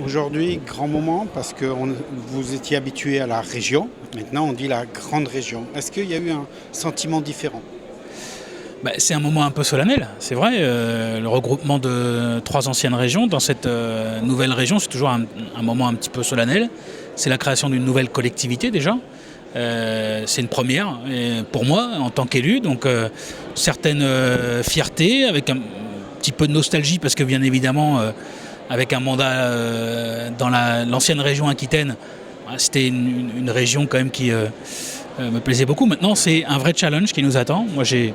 Aujourd'hui, grand moment parce que vous étiez habitué à la région. Maintenant, on dit la grande région. Est-ce qu'il y a eu un sentiment différent? C'est un moment un peu solennel, c'est vrai. Le regroupement de trois anciennes régions dans cette nouvelle région, c'est toujours un moment un petit peu solennel. C'est la création d'une nouvelle collectivité déjà. C'est une première pour moi en tant qu'élu, donc certaines fiertés, avec un petit peu de nostalgie parce que bien évidemment, avec un mandat dans l'ancienne région Aquitaine, c'était une région quand même qui me plaisait beaucoup. Maintenant, c'est un vrai challenge qui nous attend. Moi, j'ai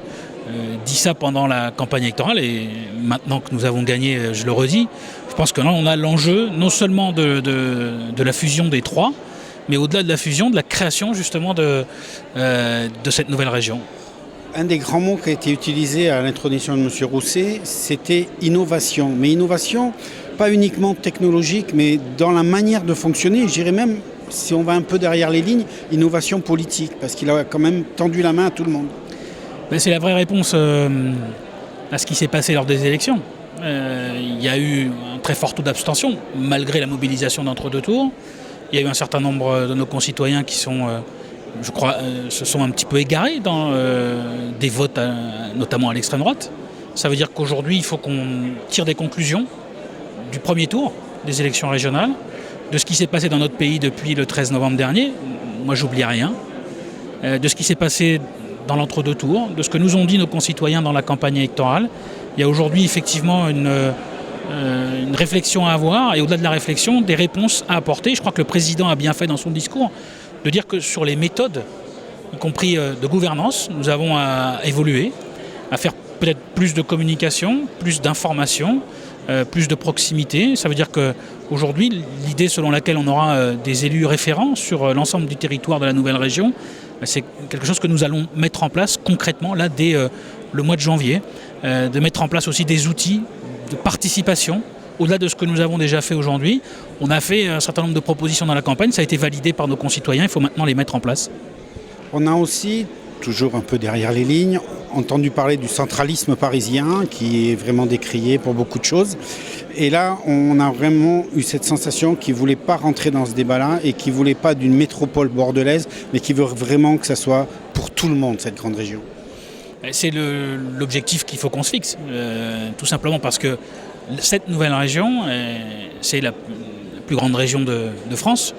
dit ça pendant la campagne électorale et maintenant que nous avons gagné, je le redis. Je pense que là, on a l'enjeu non seulement de la fusion des trois, mais au-delà de la fusion, de la création justement de cette nouvelle région. Un des grands mots qui a été utilisé à l'introduction de M. Rousset, c'était innovation. Mais innovation, pas uniquement technologique, mais dans la manière de fonctionner. Je dirais même, si on va un peu derrière les lignes, innovation politique, parce qu'il a quand même tendu la main à tout le monde. C'est la vraie réponse à ce qui s'est passé lors des élections. Il y a eu un très fort taux d'abstention, malgré la mobilisation d'entre-deux tours. Il y a eu un certain nombre de nos concitoyens qui sont, je crois, se sont un petit peu égarés dans des votes, notamment à l'extrême droite. Ça veut dire qu'aujourd'hui, il faut qu'on tire des conclusions du premier tour des élections régionales, de ce qui s'est passé dans notre pays depuis le 13 novembre dernier. Moi, j'oublie rien. De ce qui s'est passé dans l'entre-deux tours, de ce que nous ont dit nos concitoyens dans la campagne électorale. Il y a aujourd'hui effectivement une réflexion à avoir et au-delà de la réflexion, des réponses à apporter. Je crois que le président a bien fait dans son discours de dire que sur les méthodes, y compris de gouvernance, nous avons à évoluer, à faire peut-être plus de communication, plus d'information, plus de proximité. Ça veut dire qu'aujourd'hui, l'idée selon laquelle on aura des élus référents sur l'ensemble du territoire de la nouvelle région, c'est quelque chose que nous allons mettre en place concrètement là dès le mois de janvier, de mettre en place aussi des outils de participation. Au-delà de ce que nous avons déjà fait aujourd'hui, on a fait un certain nombre de propositions dans la campagne, ça a été validé par nos concitoyens, il faut maintenant les mettre en place. On a aussi, toujours un peu derrière les lignes, entendu parler du centralisme parisien qui est vraiment décrié pour beaucoup de choses. Et là, on a vraiment eu cette sensation qu'il ne voulait pas rentrer dans ce débat-là et qu'il ne voulait pas d'une métropole bordelaise, mais qu'il veut vraiment que ça soit pour tout le monde, cette grande région. C'est l'objectif qu'il faut qu'on se fixe, tout simplement parce que cette nouvelle région, c'est la plus grande région de France,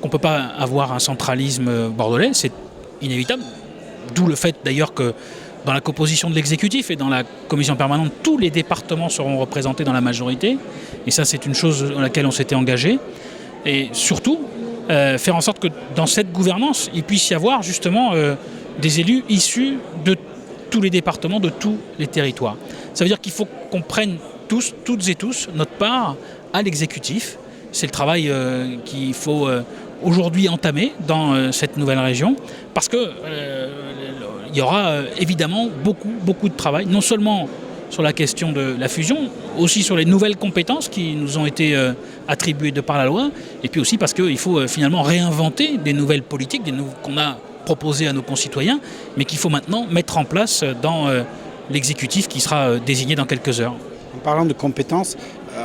qu'on ne peut pas avoir un centralisme bordelais, c'est inévitable. D'où le fait d'ailleurs que dans la composition de l'exécutif et dans la commission permanente, tous les départements seront représentés dans la majorité. Et ça, c'est une chose dans laquelle on s'était engagé. Et surtout, faire en sorte que dans cette gouvernance, il puisse y avoir justement des élus issus de tous les départements, de tous les territoires. Ça veut dire qu'il faut qu'on prenne tous, toutes et tous, notre part à l'exécutif. C'est le travail qu'il faut aujourd'hui entamer dans cette nouvelle région, parce que il y aura évidemment beaucoup de travail, non seulement sur la question de la fusion, aussi sur les nouvelles compétences qui nous ont été attribuées de par la loi, et puis aussi parce qu'il faut finalement réinventer des nouvelles politiques, qu'on a proposées à nos concitoyens, mais qu'il faut maintenant mettre en place dans l'exécutif qui sera désigné dans quelques heures. En parlant de compétences,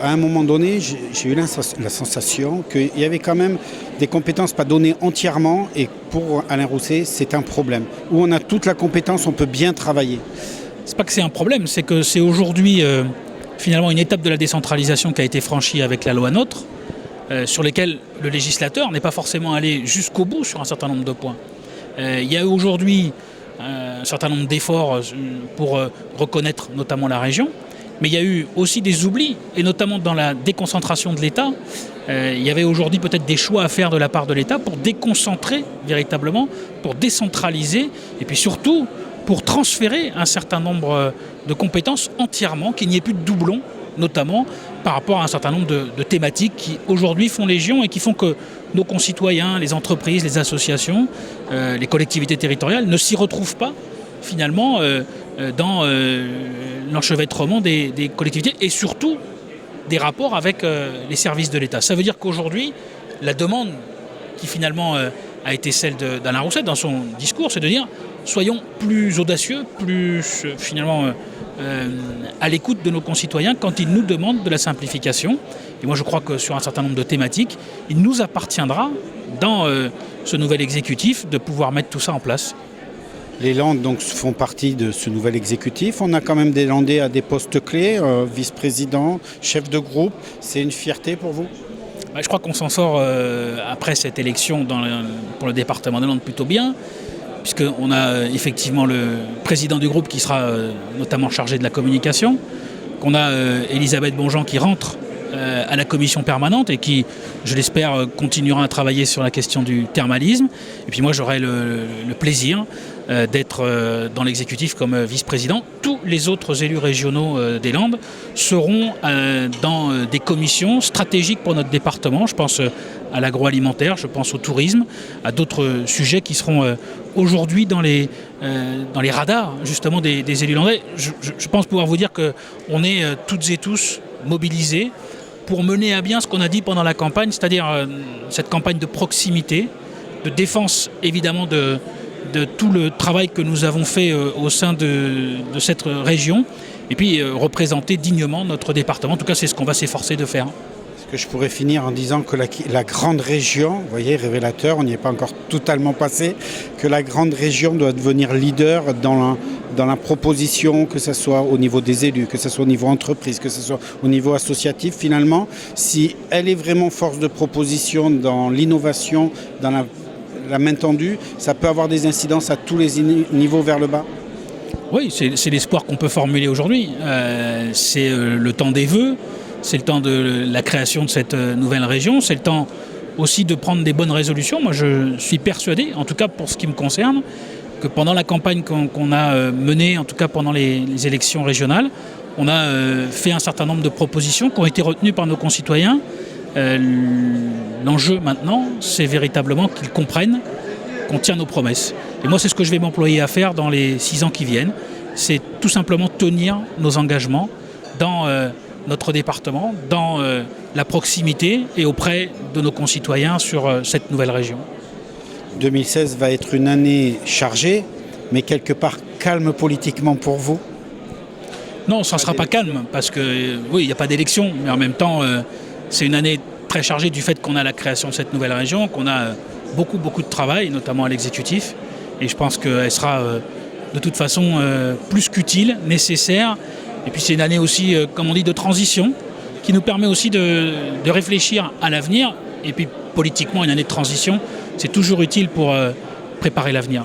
à un moment donné, j'ai eu la sensation qu'il y avait quand même des compétences pas données entièrement, et pour Alain Rousset, c'est un problème. Où on a toute la compétence, on peut bien travailler. C'est pas que c'est un problème, c'est que c'est aujourd'hui finalement une étape de la décentralisation qui a été franchie avec la loi NOTRe, sur lesquelles le législateur n'est pas forcément allé jusqu'au bout sur un certain nombre de points. Il y a aujourd'hui un certain nombre d'efforts pour reconnaître notamment la région, mais il y a eu aussi des oublis, et notamment dans la déconcentration de l'État. Il y avait aujourd'hui peut-être des choix à faire de la part de l'État pour déconcentrer véritablement, pour décentraliser, et puis surtout pour transférer un certain nombre de compétences entièrement, qu'il n'y ait plus de doublons, notamment par rapport à un certain nombre de thématiques qui aujourd'hui font légion et qui font que nos concitoyens, les entreprises, les associations, les collectivités territoriales ne s'y retrouvent pas finalement dans l'enchevêtrement des collectivités et surtout des rapports avec les services de l'État. Ça veut dire qu'aujourd'hui, la demande qui finalement a été celle d'Alain Rousset dans son discours, c'est de dire soyons plus audacieux, plus finalement à l'écoute de nos concitoyens quand ils nous demandent de la simplification. Et moi je crois que sur un certain nombre de thématiques, il nous appartiendra dans ce nouvel exécutif de pouvoir mettre tout ça en place. Les Landes donc, font partie de ce nouvel exécutif. On a quand même des Landais à des postes clés, vice-président, chef de groupe. C'est une fierté pour vous ? Je crois qu'on s'en sort après cette élection pour le département des Landes plutôt bien, puisqu'on a effectivement le président du groupe qui sera notamment chargé de la communication, qu'on a Elisabeth Bonjean qui rentre à la commission permanente et qui, je l'espère, continuera à travailler sur la question du thermalisme. Et puis moi, j'aurai le plaisir d'être dans l'exécutif comme vice-président. Tous les autres élus régionaux des Landes seront dans des commissions stratégiques pour notre département. Je pense à l'agroalimentaire, je pense au tourisme, à d'autres sujets qui seront aujourd'hui dans les radars justement des élus landais. Je pense pouvoir vous dire qu'on est toutes et tous mobilisés pour mener à bien ce qu'on a dit pendant la campagne, c'est-à-dire cette campagne de proximité, de défense évidemment de tout le travail que nous avons fait au sein de cette région, et puis représenter dignement notre département. En tout cas, c'est ce qu'on va s'efforcer de faire. Est-ce que je pourrais finir en disant que la grande région, vous voyez, révélateur, on n'y est pas encore totalement passé, que la grande région doit devenir leader dans la proposition, que ce soit au niveau des élus, que ce soit au niveau entreprise, que ce soit au niveau associatif. Finalement, si elle est vraiment force de proposition dans l'innovation, dans la main tendue, ça peut avoir des incidences à tous les niveaux vers le bas. Oui, c'est l'espoir qu'on peut formuler aujourd'hui. C'est le temps des vœux, c'est le temps de la création de cette nouvelle région, c'est le temps aussi de prendre des bonnes résolutions. Moi, je suis persuadé, en tout cas pour ce qui me concerne, que pendant la campagne qu'on a menée, en tout cas pendant les élections régionales, on a fait un certain nombre de propositions qui ont été retenues par nos concitoyens. L'enjeu maintenant, c'est véritablement qu'ils comprennent qu'on tient nos promesses. Et moi, c'est ce que je vais m'employer à faire dans les 6 ans qui viennent. C'est tout simplement tenir nos engagements dans notre département, dans la proximité et auprès de nos concitoyens sur cette nouvelle région. 2016 va être une année chargée, mais quelque part calme politiquement pour vous ? Non, ça ne sera pas calme, parce que oui, il n'y a pas d'élection, mais en même temps, c'est une année très chargée du fait qu'on a la création de cette nouvelle région, qu'on a beaucoup de travail, notamment à l'exécutif, et je pense qu'elle sera de toute façon plus qu'utile, nécessaire, et puis c'est une année aussi, comme on dit, de transition, qui nous permet aussi de réfléchir à l'avenir, et puis politiquement, une année de transition, c'est toujours utile pour préparer l'avenir.